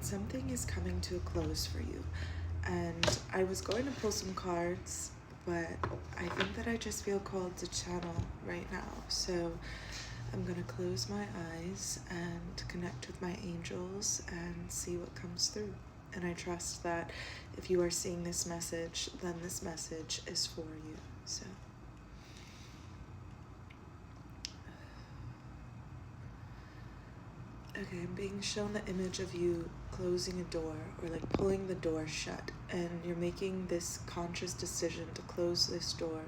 something is coming to a close for you. And I was going to pull some cards, but I think that I just feel called to channel right now. So I'm gonna close my eyes and connect with my angels and see what comes through. And I trust that if you are seeing this message, then this message is for you. So okay, I'm being shown the image of you closing a door, or like pulling the door shut, and you're making this conscious decision to close this door.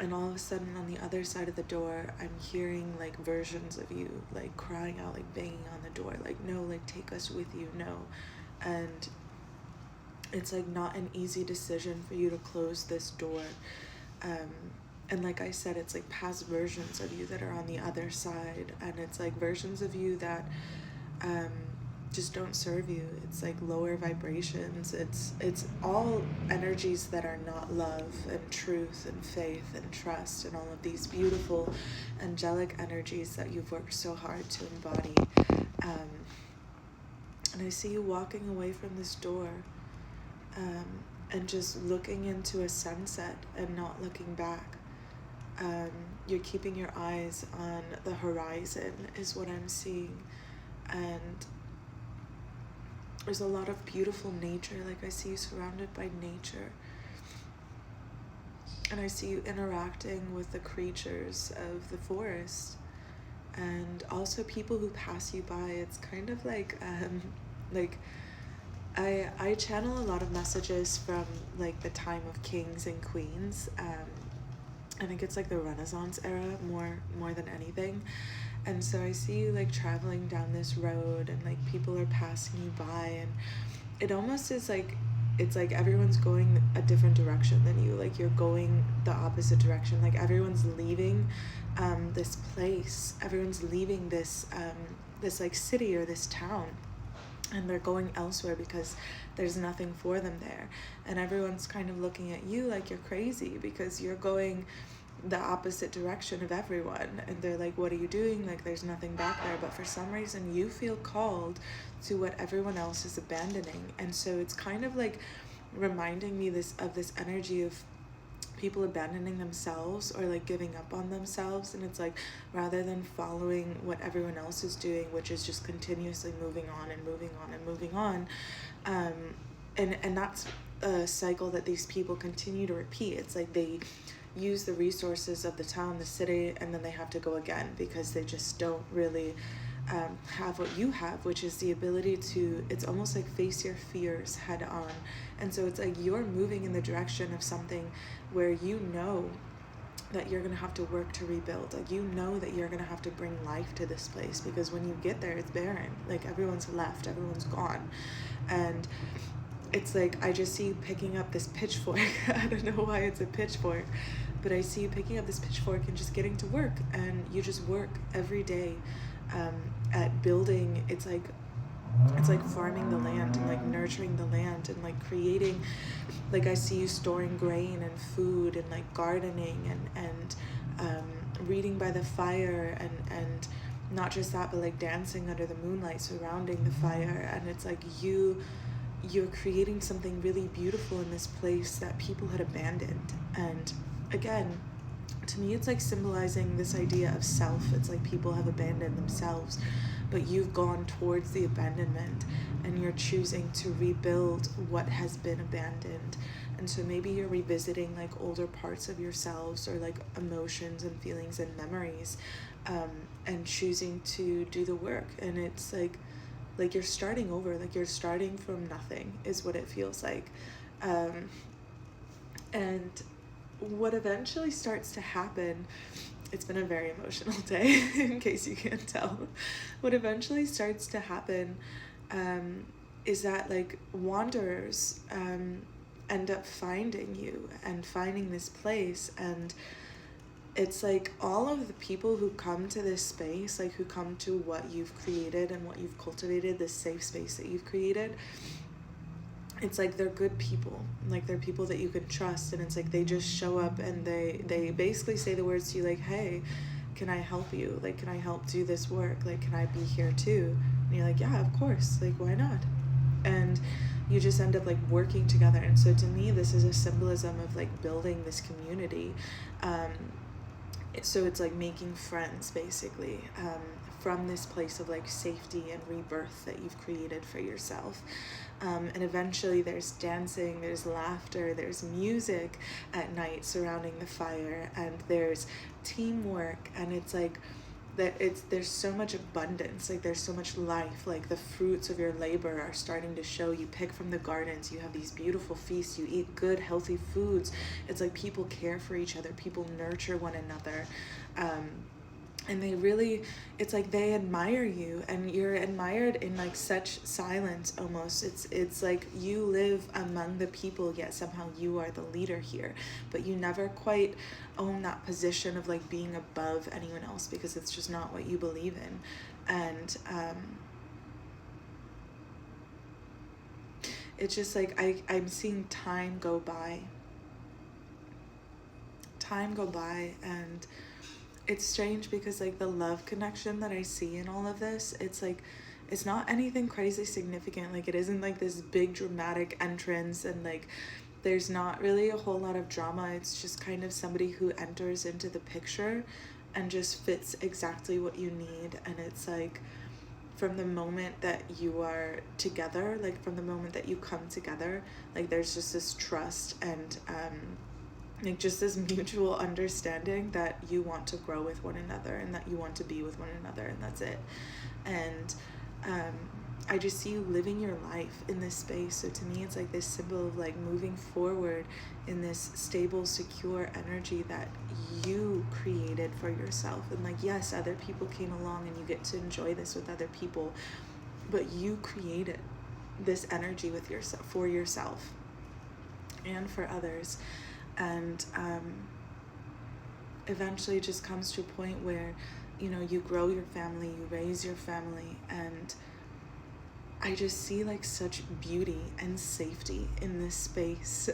And all of a sudden on the other side of the door, I'm hearing like versions of you like crying out, like banging on the door, like, no, like take us with you, no. And it's like not an easy decision for you to close this door. And like I said, it's like past versions of you that are on the other side, and it's like versions of you that just don't serve you. It's like lower vibrations. It's all energies that are not love and truth and faith and trust and all of these beautiful angelic energies that you've worked so hard to embody. And I see you walking away from this door and just looking into a sunset and not looking back. You're keeping your eyes on the horizon is what I'm seeing. And there's a lot of beautiful nature. Like I see you surrounded by nature. And I see you interacting with the creatures of the forest. And also people who pass you by. It's kind of like I channel a lot of messages from like the time of kings and queens. I think it's like the Renaissance era more than anything. And so I see you like traveling down this road, and like people are passing you by, and it almost is like it's like everyone's going a different direction than you. Like you're going the opposite direction. Like everyone's leaving this place. Everyone's leaving this this like city or this town, and they're going elsewhere because there's nothing for them there. And everyone's kind of looking at you like you're crazy because you're going the opposite direction of everyone, and they're like, what are you doing? Like there's nothing back there. But for some reason you feel called to what everyone else is abandoning. And so it's kind of like reminding me of this energy of people abandoning themselves or like giving up on themselves. And it's like, rather than following what everyone else is doing, which is just continuously moving on and moving on and moving on, and that's a cycle that these people continue to repeat. It's like they use the resources of the town, the city, and then they have to go again because they just don't really have what you have, which is the ability to, it's almost like face your fears head on. And so it's like you're moving in the direction of something where you know that you're going to have to work to rebuild. Like you know that you're going to have to bring life to this place, because when you get there, it's barren. Like everyone's left, everyone's gone. And it's like I just see you picking up this pitchfork. I don't know why it's a pitchfork, but I see you picking up this pitchfork and just getting to work. And you just work every day at building. It's like farming the land and like nurturing the land and like creating. Like I see you storing grain and food and like gardening and reading by the fire and not just that, but like dancing under the moonlight surrounding the fire. And it's like you're creating something really beautiful in this place that people had abandoned. And again, to me, it's like symbolizing this idea of self. It's like people have abandoned themselves, but you've gone towards the abandonment and you're choosing to rebuild what has been abandoned. And so maybe you're revisiting like older parts of yourselves or like emotions and feelings and memories, and choosing to do the work. And it's like you're starting over, like you're starting from nothing is what it feels like. And what eventually starts to happen, it's been a very emotional day in case you can't tell. What eventually starts to happen is that like wanderers end up finding you and finding this place. And it's like all of the people who come to this space, like who come to what you've created and what you've cultivated, this safe space that you've created, it's like they're good people. Like they're people that you can trust. And it's like they just show up and they basically say the words to you like, hey, can I help you? Like, can I help do this work? Like, can I be here too? And you're like, yeah, of course, like, why not? And you just end up like working together. And so to me, this is a symbolism of like building this community. So it's like making friends, basically, from this place of like safety and rebirth that you've created for yourself. And eventually there's dancing, there's laughter, there's music at night surrounding the fire, and there's teamwork, and it's like there's so much abundance, like there's so much life, like the fruits of your labor are starting to show. You pick from the gardens, you have these beautiful feasts, you eat good healthy foods. It's like people care for each other, people nurture one another, and they really, it's like they admire you, and you're admired in like such silence almost. It's like you live among the people, yet somehow you are the leader here, but you never quite own that position of like being above anyone else, because it's just not what you believe in. And it's just like I'm seeing time go by, and it's strange because like the love connection that I see in all of this, it's like it's not anything crazy significant. Like it isn't like this big dramatic entrance, and like there's not really a whole lot of drama. It's just kind of somebody who enters into the picture and just fits exactly what you need. And it's like from the moment that you are together, like from the moment that you come together, like there's just this trust and like just this mutual understanding that you want to grow with one another and that you want to be with one another, and that's it. And I just see you living your life in this space. So to me, it's like this symbol of like moving forward in this stable, secure energy that you created for yourself. And like, yes, other people came along and you get to enjoy this with other people, but you created this energy with yourself, for yourself and for others. And eventually it just comes to a point where, you know, you grow your family, you raise your family, and I just see like such beauty and safety in this space.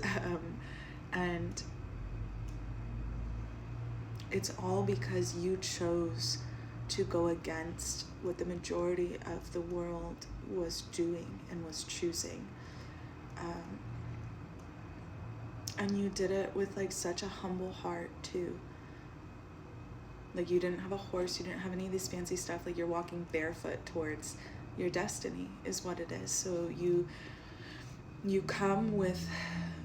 And it's all because you chose to go against what the majority of the world was doing and was choosing. And you did it with like such a humble heart too. Like you didn't have a horse, you didn't have any of this fancy stuff. Like you're walking barefoot towards your destiny is what it is. So you come with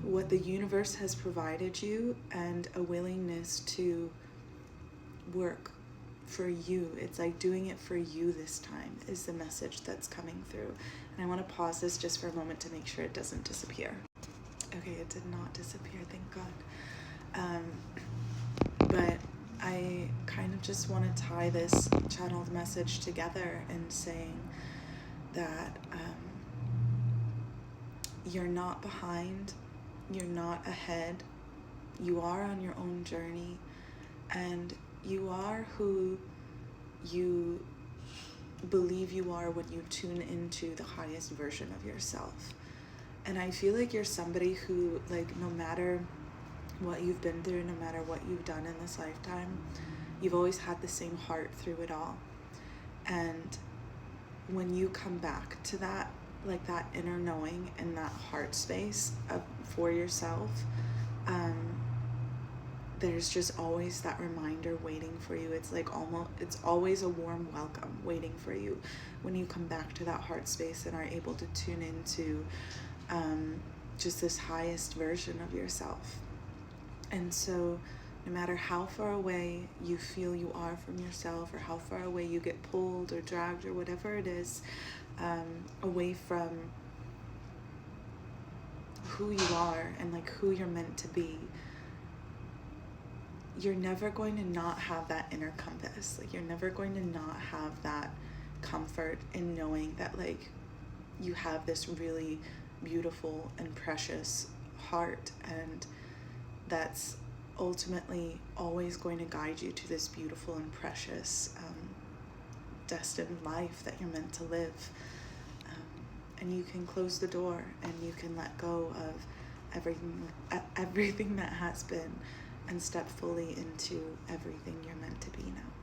what the universe has provided you and a willingness to work for you. It's like doing it for you this time is the message that's coming through. And I want to pause this just for a moment to make sure it doesn't disappear. Okay, it did not disappear, thank God. But I kind of just want to tie this channeled message together and saying that you're not behind, you're not ahead, you are on your own journey, and you are who you believe you are when you tune into the highest version of yourself. And I feel like you're somebody who, like, no matter what you've been through, no matter what you've done in this lifetime, you've always had the same heart through it all. And when you come back to that, like that inner knowing and that heart space for yourself, there's just always that reminder waiting for you. It's like it's always a warm welcome waiting for you when you come back to that heart space and are able to tune into just this highest version of yourself. And so no matter how far away you feel you are from yourself, or how far away you get pulled or dragged or whatever it is, away from who you are and like who you're meant to be, you're never going to not have that inner compass. Like you're never going to not have that comfort in knowing that like you have this really beautiful and precious heart, and that's ultimately always going to guide you to this beautiful and precious destined life that you're meant to live. And you can close the door and you can let go of everything that has been and step fully into everything you're meant to be now.